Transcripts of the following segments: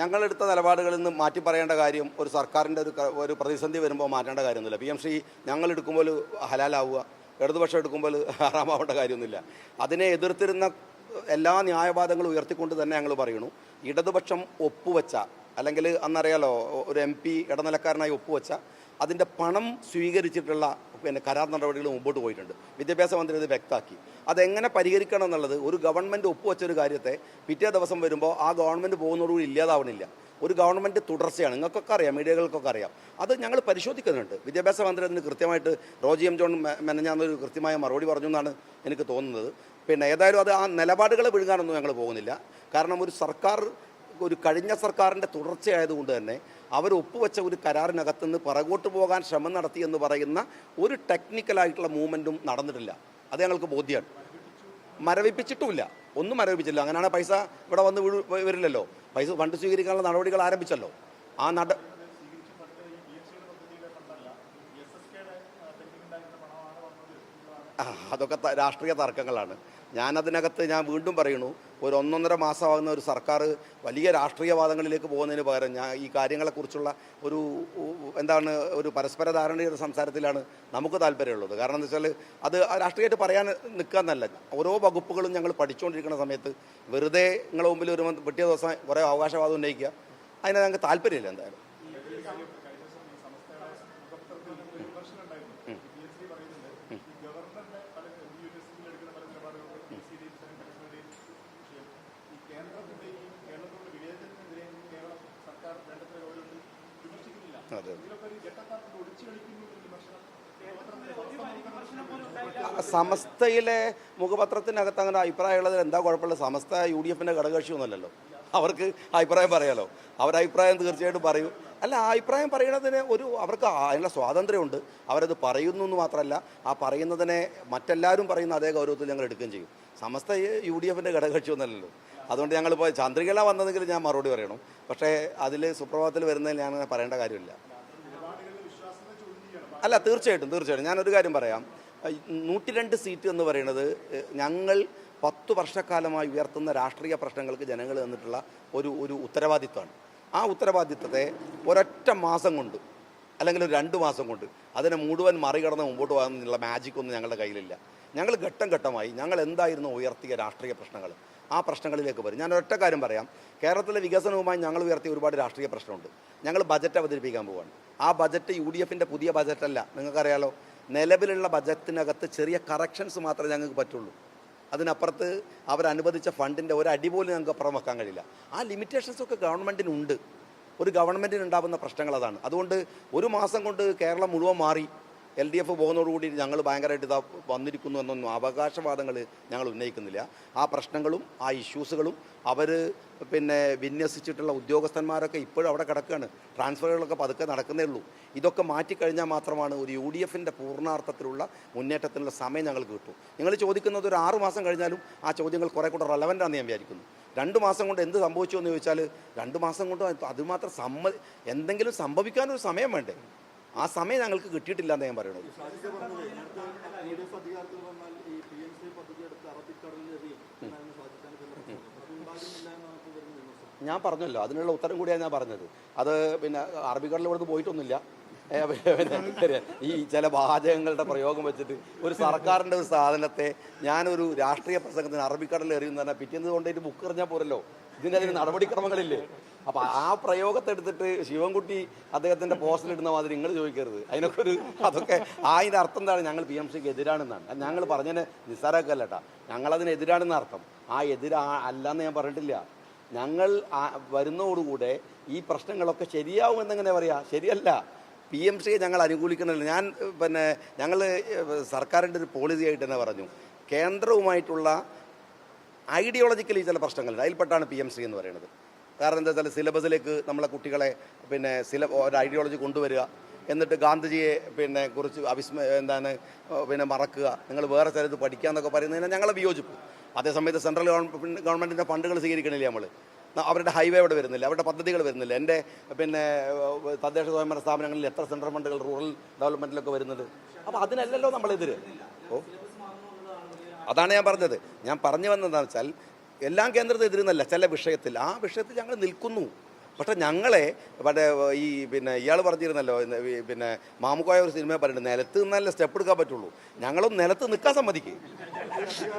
ഞങ്ങളെടുത്ത നിലപാടുകളിൽ നിന്ന് മാറ്റി പറയേണ്ട കാര്യം ഒരു സർക്കാരിൻ്റെ ഒരു പ്രതിസന്ധി വരുമ്പോൾ മാറ്റേണ്ട കാര്യമൊന്നുമില്ല. PMC ഞങ്ങളെടുക്കുമ്പോൾ ഹലാലാവുക, ഇടതുപക്ഷം എടുക്കുമ്പോൾ ഹറാമാവേണ്ട കാര്യമൊന്നുമില്ല. അതിനെ എതിർത്തിരുന്ന എല്ലാ ന്യായവാദങ്ങളും ഉയർത്തിക്കൊണ്ട് തന്നെ ഞങ്ങൾ പറയുന്നു, ഇടതുപക്ഷം ഒപ്പുവെച്ച, അല്ലെങ്കിൽ അന്നറിയാലോ ഒരു MP ഇടനിലക്കാരനായി ഒപ്പുവെച്ച അതിൻ്റെ പണം സ്വീകരിച്ചിട്ടുള്ള കരാർ നടപടികൾ മുമ്പോട്ട് പോയിട്ടുണ്ട്. വിദ്യാഭ്യാസ മന്ത്രി ഇത് വ്യക്തമാക്കി. അതെങ്ങനെ പരിഹരിക്കണം എന്നുള്ളത്, ഒരു ഗവൺമെൻറ് ഒപ്പുവെച്ചൊരു കാര്യത്തെ പിറ്റേ ദിവസം വരുമ്പോൾ ആ ഗവൺമെൻറ് പോകുന്നതോടുകൂടി ഇല്ലാതാവണില്ല. ഒരു ഗവൺമെൻറ് തുടർച്ചയാണ്. നിങ്ങൾക്കൊക്കെ അറിയാം, മീഡിയകൾക്കൊക്കെ അറിയാം. അത് ഞങ്ങൾ പരിശോധിക്കുന്നുണ്ട്. വിദ്യാഭ്യാസ മന്ത്രി അതിന് കൃത്യമായിട്ട് റോജി എം ജോൺ മെനഞ്ഞാന്നൊരു കൃത്യമായ മറുപടി പറഞ്ഞു എന്നാണ് എനിക്ക് തോന്നുന്നത്. ഏതായാലും അത് ആ നിലപാടുകൾ വിഴുങ്ങാനൊന്നും ഞങ്ങൾ പോകുന്നില്ല. കാരണം ഒരു കഴിഞ്ഞ സർക്കാരിൻ്റെ തുടർച്ചയായതുകൊണ്ട് തന്നെ അവർ ഒപ്പുവെച്ച ഒരു കരാറിനകത്ത് നിന്ന് പുറകോട്ട് പോകാൻ ശ്രമം നടത്തി എന്ന് പറയുന്ന ഒരു ടെക്നിക്കലായിട്ടുള്ള മൂവ്മെൻറ്റും നടന്നിട്ടില്ല. അത് ഞങ്ങൾക്ക് ബോധ്യമാണ്. മരവിപ്പിച്ചിട്ടുമില്ല, ഒന്നും മരവിപ്പിച്ചില്ല. അങ്ങനെയാണ് പൈസ ഇവിടെ വന്ന് വരില്ലല്ലോ. പൈസ ഫണ്ട് സ്വീകരിക്കാനുള്ള നടപടികൾ ആരംഭിച്ചല്ലോ. അതൊക്കെ രാഷ്ട്രീയ തർക്കങ്ങളാണ്. ഞാനതിനകത്ത് വീണ്ടും പറയുന്നു, ഒരു 1.5 മാസമാകുന്ന ഒരു സർക്കാർ വലിയ രാഷ്ട്രീയവാദങ്ങളിലേക്ക് പോകുന്നതിന് പകരം ഈ കാര്യങ്ങളെക്കുറിച്ചുള്ള ഒരു പരസ്പര ധാരണയുടെ സംസാരത്തിലാണ് നമുക്ക് താല്പര്യമുള്ളത്. കാരണം എന്താ വെച്ചാൽ അത് രാഷ്ട്രീയമായിട്ട് പറയാൻ നിൽക്കാന്നല്ല. ഓരോ വകുപ്പുകളും ഞങ്ങൾ പഠിച്ചുകൊണ്ടിരിക്കുന്ന സമയത്ത് വെറുതെ നിങ്ങളുടെ മുമ്പിൽ ഒരു പിറ്റേ ദിവസം കുറേ അവകാശവാദം ഉന്നയിക്കുക, അതിന് ഞങ്ങൾക്ക് താല്പര്യമില്ല. എന്തായാലും സമസ്തയിലെ മുഖപത്രത്തിനകത്ത് അങ്ങനെ അഭിപ്രായമുള്ളതിൽ എന്താ കുഴപ്പമില്ല? സമസ്ത UDFൻ്റെ ഘടകകക്ഷിയൊന്നുമല്ലല്ലോ. അവർക്ക് അഭിപ്രായം പറയാലോ. അവരഭിപ്രായം തീർച്ചയായിട്ടും പറയൂ. അല്ല, ആ അഭിപ്രായം പറയുന്നതിന് അവർക്ക് അതിനുള്ള സ്വാതന്ത്ര്യമുണ്ട്. അവരത് പറയുന്നു എന്ന് മാത്രമല്ല, ആ പറയുന്നതിനെ മറ്റെല്ലാവരും പറയുന്ന അതേ ഗൗരവത്തിൽ ഞങ്ങൾ എടുക്കുകയും ചെയ്യും. സമസ്ത UDFൻ്റെ ഘടകകക്ഷിയൊന്നുമല്ലല്ലോ. അതുകൊണ്ട് ഞങ്ങളിപ്പോൾ ചന്ദ്രികല വന്നതെങ്കിൽ ഞാൻ മറുപടി പറയണം. പക്ഷേ അതിൽ സുപ്രഭാതത്തിൽ വരുന്നതിൽ ഞാൻ അങ്ങനെ പറയേണ്ട കാര്യമില്ല. അല്ല, തീർച്ചയായിട്ടും ഞാനൊരു കാര്യം പറയാം. 102 സീറ്റ് എന്ന് പറയുന്നത് ഞങ്ങൾ 10 വർഷക്കാലമായി ഉയർത്തുന്ന രാഷ്ട്രീയ പ്രശ്നങ്ങൾക്ക് ജനങ്ങൾ തന്നിട്ടുള്ള ഒരു ഉത്തരവാദിത്വമാണ്. ആ ഉത്തരവാദിത്വത്തെ ഒരൊറ്റ മാസം കൊണ്ട് അല്ലെങ്കിൽ ഒരു 2 മാസം കൊണ്ട് അതിനെ മുഴുവൻ മറികടന്ന് മുമ്പോട്ട് പോകാനുള്ള മാജിക്കൊന്നും ഞങ്ങളുടെ കയ്യിലില്ല. ഞങ്ങൾ ഘട്ടം ഘട്ടമായി ഞങ്ങൾ എന്തായിരുന്നു ഉയർത്തിയ രാഷ്ട്രീയ പ്രശ്നങ്ങൾ, ആ പ്രശ്നങ്ങളിലേക്ക് വരും. ഞാൻ ഒറ്റ കാര്യം പറയാം. കേരളത്തിലെ വികസനവുമായി ഞങ്ങൾ ഉയർത്തിയ ഒരുപാട് രാഷ്ട്രീയ പ്രശ്നമുണ്ട്. ഞങ്ങൾ ബജറ്റ് അവതരിപ്പിക്കാൻ പോവുകയാണ്. ആ ബജറ്റ് UDFൻ്റെ പുതിയ ബജറ്റല്ല. നിങ്ങൾക്കറിയാലോ, നിലവിലുള്ള ബജറ്റിനകത്ത് ചെറിയ കറക്ഷൻസ് മാത്രമേ ഞങ്ങൾക്ക് പറ്റുള്ളൂ. അതിനപ്പുറത്ത് അവരനുവദിച്ച ഫണ്ടിൻ്റെ ഒരു അടി പോലും ഞങ്ങൾക്ക് അപ്പുറം വെക്കാൻ കഴിയില്ല. ആ ലിമിറ്റേഷൻസൊക്കെ ഗവൺമെൻറ്റിനുണ്ട്. ഒരു ഗവൺമെൻറ്റിന് ഉണ്ടാകുന്ന പ്രശ്നങ്ങൾ അതാണ്. അതുകൊണ്ട് ഒരു മാസം കൊണ്ട് കേരളം മുഴുവൻ മാറി LDF പോകുന്നതോടുകൂടി ഞങ്ങൾ ഭയങ്കരമായിട്ട് വന്നിരിക്കുന്നു എന്നൊന്നും അവകാശവാദങ്ങൾ ഞങ്ങൾ ഉന്നയിക്കുന്നില്ല. ആ പ്രശ്നങ്ങളും ആ ഇഷ്യൂസുകളും അവർ വിന്യസിച്ചിട്ടുള്ള ഉദ്യോഗസ്ഥന്മാരൊക്കെ ഇപ്പോഴും അവിടെ കിടക്കുകയാണ്. ട്രാൻസ്ഫറുകളൊക്കെ പതുക്കെ നടക്കുന്നേ ഉള്ളൂ. ഇതൊക്കെ മാറ്റിക്കഴിഞ്ഞാൽ മാത്രമാണ് ഒരു UDFൻ്റെ പൂർണ്ണാർത്ഥത്തിലുള്ള മുന്നേറ്റത്തിനുള്ള സമയം ഞങ്ങൾക്ക് കിട്ടും. നിങ്ങൾ ചോദിക്കുന്നത് ഒരു 6 മാസം കഴിഞ്ഞാലും ആ ചോദ്യങ്ങൾ കുറേ കൂടെ റെലവൻ്റാണെന്ന് ഞാൻ വിചാരിക്കുന്നു. 2 മാസം കൊണ്ട് എന്ത് സംഭവിച്ചു എന്ന് ചോദിച്ചാൽ 2 മാസം കൊണ്ട് അതുമാത്രം എന്തെങ്കിലും സംഭവിക്കാനൊരു സമയം വേണ്ടേ? ആ സമയം ഞങ്ങൾക്ക് കിട്ടിയിട്ടില്ല എന്ന് ഞാൻ പറയുന്നത്. ഞാൻ പറഞ്ഞല്ലോ, അതിനുള്ള ഉത്തരം കൂടിയാണ് ഞാൻ പറഞ്ഞത്. അത് അറബിക്കടലിൽ ഇവിടുന്ന് പോയിട്ടൊന്നുമില്ല. ഈ ചില വാചകങ്ങളുടെ പ്രയോഗം വെച്ചിട്ട് ഒരു സർക്കാരിൻ്റെ ഒരു സാധനത്തെ ഞാനൊരു രാഷ്ട്രീയ പ്രസംഗത്തിന് അറബിക്കടലിൽ എറിയുന്ന പറഞ്ഞാൽ പിറ്റേന്ന് കൊണ്ടുപോയിട്ട് ബുക്ക് എറിഞ്ഞാൽ പോരല്ലോ. ഇതിനതിന് നടപടിക്രമങ്ങളില്ലേ? അപ്പോൾ ആ പ്രയോഗത്തെ എടുത്തിട്ട് ശിവൻകുട്ടി അദ്ദേഹത്തിൻ്റെ പോസ്റ്റിലിടുന്ന മാതിരി നിങ്ങൾ ചോദിക്കരുത്. അതൊക്കെ അതിൻ്റെ അർത്ഥം എന്താണ്? ഞങ്ങൾ PMCക്ക് എതിരാണെന്നാണ്. ഞങ്ങൾ പറഞ്ഞതിന് നിസ്സാരമല്ല കേട്ടോ, ഞങ്ങളതിനെതിരാണെന്ന അർത്ഥം. ആ അല്ലെന്ന് ഞാൻ പറഞ്ഞിട്ടില്ല. ഞങ്ങൾ വരുന്നതോടുകൂടെ ഈ പ്രശ്നങ്ങളൊക്കെ ശരിയാവുമെന്നെങ്ങനെ പറയാ? ശരിയല്ല. PMCയെ ഞങ്ങൾ അനുകൂലിക്കുന്നില്ല. ഞങ്ങൾ സർക്കാരിൻ്റെ ഒരു പോളിസി ആയിട്ട് തന്നെ പറഞ്ഞു, കേന്ദ്രവുമായിട്ടുള്ള ഐഡിയോളജിക്കലി ചില പ്രശ്നങ്ങളുണ്ട്. അതിൽപ്പെട്ടാണ് PMC എന്ന് പറയുന്നത്. കാരണം എന്താ വെച്ചാൽ സിലബസിലേക്ക് നമ്മളെ കുട്ടികളെ ഒരു ഐഡിയോളജി കൊണ്ടുവരിക, എന്നിട്ട് ഗാന്ധിജിയെ കുറിച്ച് മറക്കുക, നിങ്ങൾ വേറെ സ്ഥലത്ത് പഠിക്കാമെന്നൊക്കെ പറയുന്നതിന് ഞങ്ങളെ വിയോജിപ്പ്. അതേസമയത്ത് സെൻട്രൽ ഗവൺമെൻറ്റിൻ്റെ ഫണ്ടുകൾ സ്വീകരിക്കണില്ല. അവരുടെ ഹൈവേ അവിടെ വരുന്നില്ല, അവരുടെ പദ്ധതികൾ വരുന്നില്ല. എൻ്റെ തദ്ദേശ സ്വയംഭരണ സ്ഥാപനങ്ങളിൽ എത്ര സെൻട്രൽ ഫണ്ടുകൾ റൂറൽ ഡെവലപ്മെൻറ്റിലൊക്കെ വരുന്നത്? അപ്പോൾ അതിനല്ലല്ലോ നമ്മളെതിര്. അതാണ് ഞാൻ പറഞ്ഞത്. ഞാൻ പറഞ്ഞു വന്നതെന്ന് വെച്ചാൽ എല്ലാം കേന്ദ്രത്തെ എതിരെന്നല്ല, ചില വിഷയത്തിൽ ആ വിഷയത്തിൽ ഞങ്ങൾ നിൽക്കുന്നു. പക്ഷേ ഞങ്ങളെ മറ്റേ ഈ പിന്നെ ഇയാൾ പറഞ്ഞിരുന്നല്ലോ പിന്നെ മാമുക്കോയ ഒരു സിനിമ പറഞ്ഞിട്ട് നിലത്ത് നിന്നാലേ സ്റ്റെപ്പ് എടുക്കാൻ പറ്റുള്ളൂ. ഞങ്ങളും നിലത്ത് നിൽക്കാൻ സമ്മതിക്കും.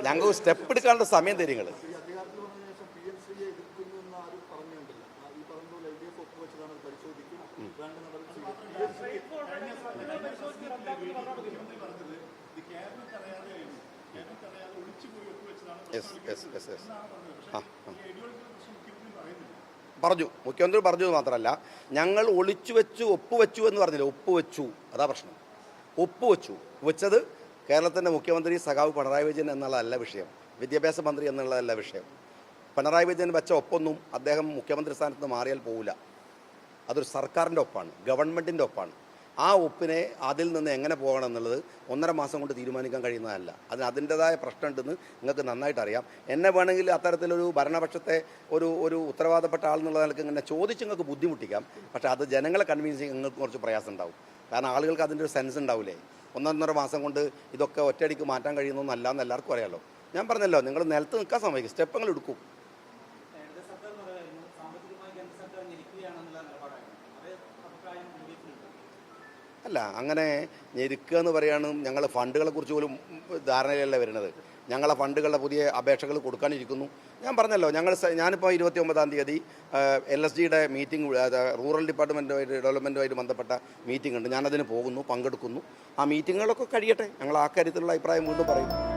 ഞങ്ങൾക്ക് സ്റ്റെപ്പ് എടുക്കാനുള്ള സമയം തരും നിങ്ങൾ. പറഞ്ഞു, മുഖ്യമന്ത്രി പറഞ്ഞു മാത്രമല്ല, ഞങ്ങൾ ഒളിച്ചു വെച്ചു ഒപ്പുവെച്ചു എന്ന് പറഞ്ഞില്ല, ഒപ്പുവെച്ചു. അതാ പ്രശ്നം. ഒപ്പുവെച്ചു വെച്ചത് കേരളത്തിൻ്റെ മുഖ്യമന്ത്രി സഖാവ് പിണറായി വിജയൻ എന്നുള്ളതല്ല വിഷയം, വിദ്യാഭ്യാസ മന്ത്രി എന്നുള്ളതല്ല വിഷയം. പിണറായി വിജയൻ വെച്ച ഒപ്പൊന്നും അദ്ദേഹം മുഖ്യമന്ത്രി സ്ഥാനത്ത് നിന്ന് മാറിയാൽ പോവില്ല. അതൊരു സർക്കാരിൻ്റെ ഒപ്പാണ്, ഗവൺമെൻറ്റിൻ്റെ ഒപ്പാണ്. ആ ഒപ്പിനെ അതിൽ നിന്ന് എങ്ങനെ പോകണം എന്നുള്ളത് 1.5 മാസം കൊണ്ട് തീരുമാനിക്കാൻ കഴിയുന്നതല്ല. അതിൻ്റെതായ പ്രശ്നമുണ്ടെന്ന് നിങ്ങൾക്ക് നന്നായിട്ട് അറിയാം. എന്നെ വേണമെങ്കിൽ അത്തരത്തിലൊരു ഭരണപക്ഷത്തെ ഒരു ഉത്തരവാദപ്പെട്ട ആൾ എന്നുള്ള നിലക്ക് ഇങ്ങനെ ചോദിച്ച് നിങ്ങൾക്ക് ബുദ്ധിമുട്ടിക്കാം. പക്ഷേ അത് ജനങ്ങളെ കൺവിൻസ് ചെയ്യാൻ നിങ്ങൾക്ക് കുറച്ച് പ്രയാസം ഉണ്ടാവും. കാരണം ആളുകൾക്ക് അതിൻ്റെ ഒരു സെൻസ് ഉണ്ടാവില്ലേ. 1.5 മാസം കൊണ്ട് ഇതൊക്കെ ഒറ്റയടിക്ക് മാറ്റാൻ കഴിയുന്നൊന്നല്ല എന്ന് എല്ലാവർക്കും അറിയാമല്ലോ. ഞാൻ പറഞ്ഞല്ലോ, നിങ്ങൾ നിലത്ത് നിൽക്കാൻ സമ്മതിക്കും, സ്റ്റെപ്പുകൾ എടുക്കും. അല്ല, അങ്ങനെ ഞെരുക്കുക എന്ന് പറയുകയാണ്. ഞങ്ങൾ ഫണ്ടുകളെക്കുറിച്ച് പോലും ധാരണയിലല്ല വരുന്നത്. ഞങ്ങളെ ഫണ്ടുകളുടെ പുതിയ അപേക്ഷകൾ കൊടുക്കാനിരിക്കുന്നു. ഞാൻ പറഞ്ഞല്ലോ, ഞാനിപ്പോൾ 29-ാം തീയതി LSGയുടെ മീറ്റിംഗ്, റൂറൽ ഡിപ്പാർട്ട്മെൻറ്റുമായിട്ട് ഡെവലപ്മെൻറ്റുമായിട്ട് ബന്ധപ്പെട്ട മീറ്റിംഗ് ഉണ്ട്. ഞാനതിന് പോകുന്നു, പങ്കെടുക്കുന്നു. ആ മീറ്റിങ്ങുകളൊക്കെ കഴിയട്ടെ, ഞങ്ങൾ ആ കാര്യത്തിലുള്ള അഭിപ്രായം വീണ്ടും പറയും.